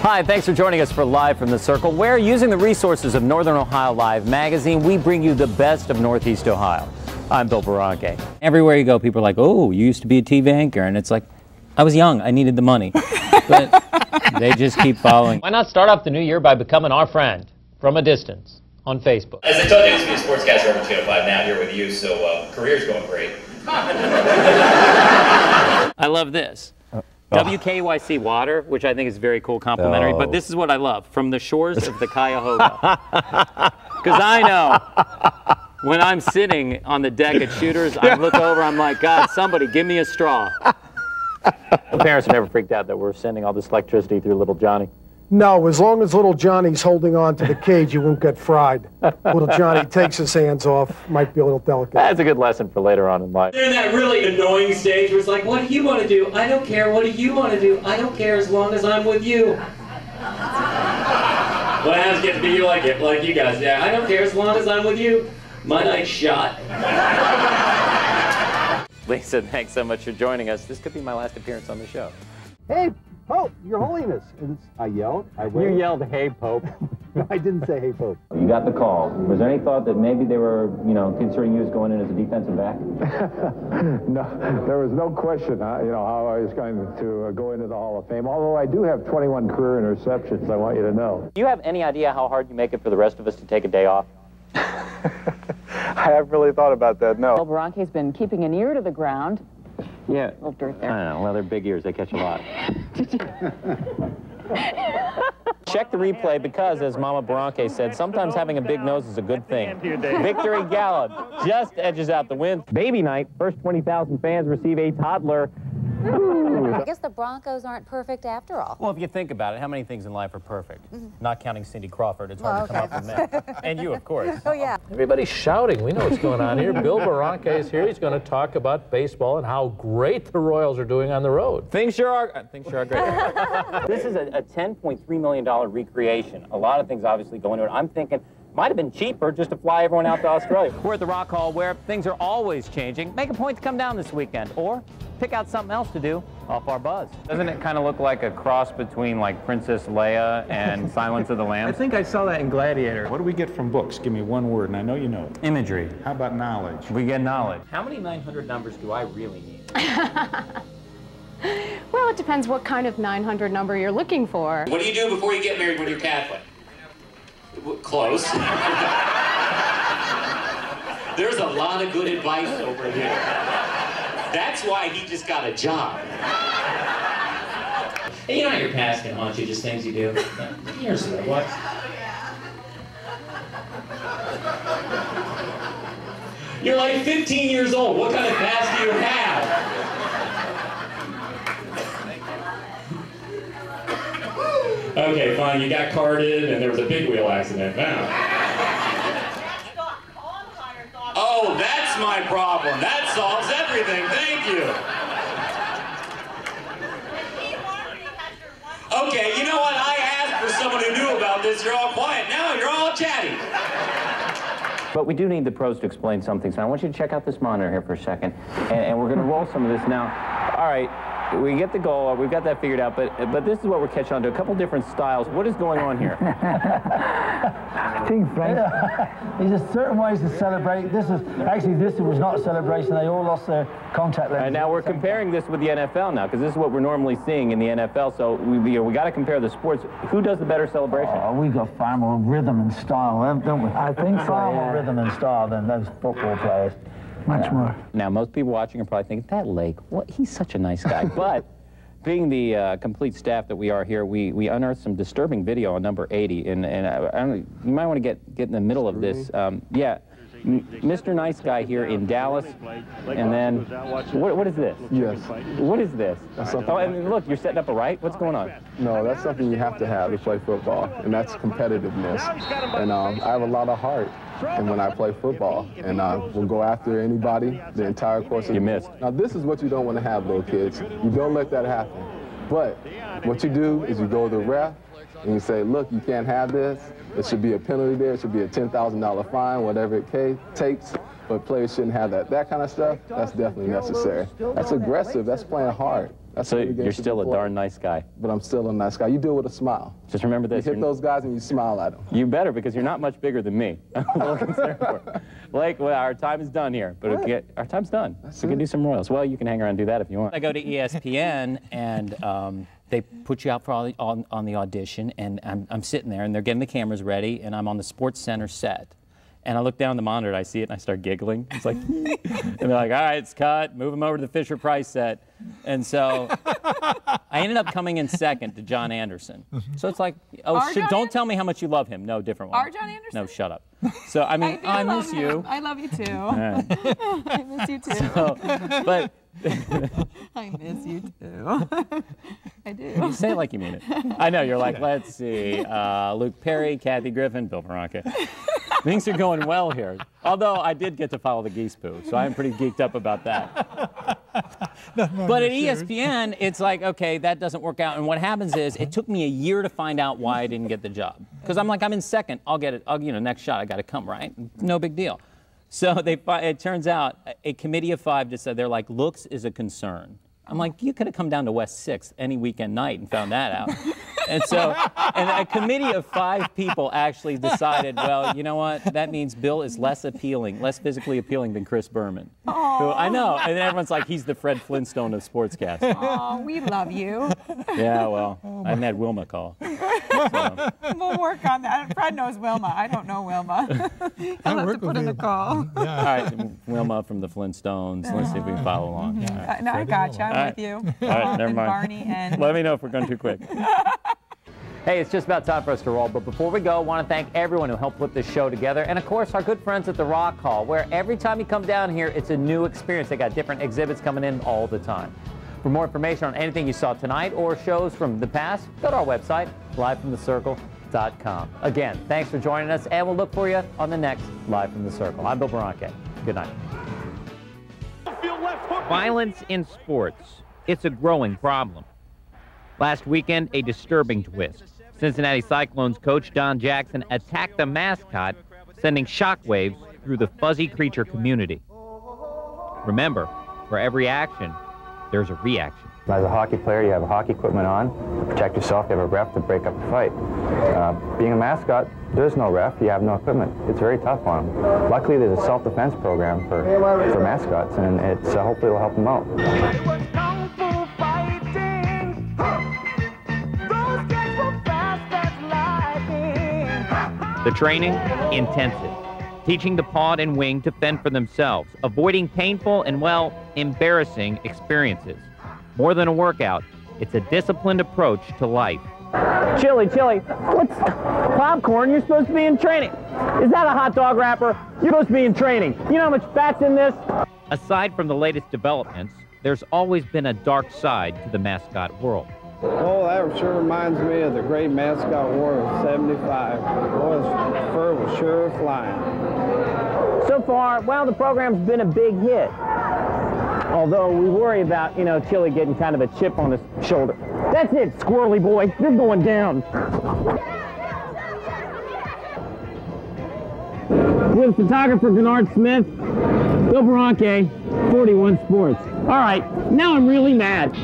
Hi, thanks for joining us for Live from the Circle, where, using the resources of Northern Ohio Live magazine, we bring you the best of Northeast Ohio. I'm Bill Boronkay. Everywhere you go, people are like, oh, you used to be a TV anchor, and it's like, I was young, I needed the money. But they just keep following. Why not start off the new year by becoming our friend from a distance on Facebook? As I told you, I used to be a sportscaster over Channel 5, now here with you, so career's going great. I love this. WKYC water, which I think is very cool, complimentary, but this is what I love, from the shores of the Cuyahoga. Because I know when I'm sitting on the deck at Shooters, I look over, I'm like, God, somebody give me a straw. The parents are never freaked out that we're sending all this electricity through little Johnny. No, as long as little Johnny's holding on to the cage, you won't get fried. Little Johnny takes his hands off, might be a little delicate. That's a good lesson for later on in life. They're in that really annoying stage where it's like, what do you want to do? I don't care. What do you want to do? I don't care as long as I'm with you. Well, I have to get to be like you guys. Yeah, I don't care as long as I'm with you. My night's shot. Lisa, thanks so much for joining us. This could be my last appearance on the show. Hey, Pope, Your Holiness. I yelled. You yelled, hey, Pope. No, I didn't say, hey, Pope. You got the call. Was there any thought that maybe they were, considering you as going in as a defensive back? No, there was no question, how I was going to go into the Hall of Fame, although I do have 21 career interceptions, I want you to know. Do you have any idea how hard you make it for the rest of us to take a day off? I haven't really thought about that, no. Well, Boronkay's been keeping an ear to the ground. Yeah. A little dirt there. I don't know. Well, they're big ears. They catch a lot. Check the replay because, as Mama Boronkay said, sometimes having a big nose is a good thing. Victory Gala just edges out the win. Baby night. First 20,000 fans receive a toddler. I guess the Broncos aren't perfect after all. Well, if you think about it, how many things in life are perfect? Not counting Cindy Crawford. It's hard to come up with that. And you, of course. Oh, yeah. Everybody's shouting. We know what's going on here. Bill Boronkay is here. He's going to talk about baseball and how great the Royals are doing on the road. Things sure are great. This is a $10.3 million recreation. A lot of things obviously go into it. I'm thinking, might have been cheaper just to fly everyone out to Australia. We're at the Rock Hall where things are always changing. Make a point to come down this weekend, or pick out something else to do off our buzz. Doesn't it kind of look like a cross between like Princess Leia and Silence of the Lambs? I think I saw that in Gladiator. What do we get from books? Give me one word, and I know you know it. Imagery. How about knowledge? We get knowledge. How many 900 numbers do I really need? Well, it depends what kind of 900 number you're looking for. What do you do before you get married when you're Catholic? Close. There's a lot of good advice over here. That's why he just got a job. Hey, you know how your past can haunt you, just things you do? Here's what. You're like 15 years old. What kind of past do you have? Okay, fine, you got carded and there was a big wheel accident. Now. Oh, that's my problem. That solves everything. Thank you. Okay, you know what? I asked for someone who knew about this. You're all quiet. Now you're all chatty. But we do need the pros to explain something, so I want you to check out this monitor here for a second, and we're going to roll some of this now. All right. We get the goal, we've got that figured out, but this is what we're catching on to, a couple different styles. What is going on here? I think, Frank, there's a certain ways to celebrate. This was not a celebration. They all lost their contact lenses. And now we're comparing this with the NFL now, because this is what we're normally seeing in the NFL, so we got to compare the sports. Who does the better celebration? Oh, we've got far more rhythm and style, don't we? I think so, far more rhythm and style than those football players. Much more. Now, most people watching are probably thinking, that Lake, what? He's such a nice guy. But being the complete staff that we are here, we unearthed some disturbing video on number 80. And you might want to get in the middle of this. Yeah, Mr. Nice Guy here in Dallas. And then, what is this? Yes. What is this? Oh, and look, you're setting up a right? What's going on? No, that's something you have to play football, and that's competitiveness. And I have a lot of heart. And when I play football, and we'll go after anybody the entire course of You missed. Now, this is what you don't want to have, little kids. You don't let that happen. But what you do is you go to the ref, and you say, look, you can't have this. There should be a penalty there. It should be a $10,000 fine, whatever it takes. But players shouldn't have that. That kind of stuff, that's definitely necessary. That's aggressive. That's playing hard. That's so what the game you're should still be a played. darn nice guy. But I'm still a nice guy. You do it with a smile. Just remember this. You hit those guys and you smile at them. You better, because you're not much bigger than me. I'm a little concerned for it. Blake, well, our time is done here, but our time's done. We can do some Royals. Well, you can hang around and do that if you want. I go to ESPN and they put you out for on the audition, and I'm sitting there and they're getting the cameras ready, and I'm on the Sports Center set. And I look down the monitor, and I see it, and I start giggling. It's like, and they're like, all right, it's cut. Move him over to the Fisher-Price set. And so I ended up coming in second to John Anderson. So it's like, don't tell me how much you love him. No, different one. Our John Anderson? No, shut up. So, I mean, I miss you. I love you, too. Right. I miss you, too. So, but I miss you, too. I do. You say it like you mean it. I know, you're like, let's see, Luke Perry, Kathy Griffin, Bill Boronkay. Things are going well here. Although I did get to follow the geese poo, so I'm pretty geeked up about that. But at ESPN, it's like, okay, that doesn't work out. And what happens is, it took me a year to find out why I didn't get the job. Because I'm like, I'm in second. I'll get it. Next shot, I got to come, right? No big deal. So it turns out a committee of 5 just said, they're like, looks is a concern. I'm like, you could have come down to West 6th any weekend night and found that out. And so, and a committee of 5 people actually decided, well, you know what? That means Bill is less physically appealing than Chris Berman. Who, I know. And everyone's like, he's the Fred Flintstone of sportscasting. Oh, we love you. Yeah, well, I haven't had Wilma call. So. We'll work on that. Fred knows Wilma. I don't know Wilma. He'll have to put in a call. Yeah. All right, Wilma from the Flintstones. Let's see if we can follow along. Right. No, I got you. I'm with you. All right, never mind. Barney and let me know if we're going too quick. Hey, it's just about time for us to roll, but before we go, I want to thank everyone who helped put this show together, and of course, our good friends at the Rock Hall, where every time you come down here, it's a new experience. They got different exhibits coming in all the time. For more information on anything you saw tonight or shows from the past, go to our website, livefromthecircle.com. Again, thanks for joining us, and we'll look for you on the next Live from the Circle. I'm Bill Boronkay. Good night. Violence in sports. It's a growing problem. Last weekend, a disturbing twist. Cincinnati Cyclones coach Don Jackson attacked the mascot, sending shockwaves through the fuzzy creature community. Remember, for every action, there's a reaction. As a hockey player, you have hockey equipment on. To protect yourself, you have a ref to break up the fight. Being a mascot, there's no ref, you have no equipment. It's very tough on them. Luckily, there's a self-defense program for mascots, and it's hopefully it'll help them out. The training, intensive. Teaching the pod and wing to fend for themselves, avoiding painful and, well, embarrassing experiences. More than a workout, it's a disciplined approach to life. Chili, what's popcorn? You're supposed to be in training. Is that a hot dog wrapper? You're supposed to be in training. You know how much fat's in this? Aside from the latest developments, there's always been a dark side to the mascot world. Oh, that sure reminds me of the great mascot war of '75. Boy, his fur was sure flying. So far, well, the program's been a big hit. Although we worry about, Chili getting kind of a chip on his shoulder. That's it, squirrely boy. You're going down. With photographer Gennard Smith, Bill Boronkay, 41 Sports. All right, now I'm really mad.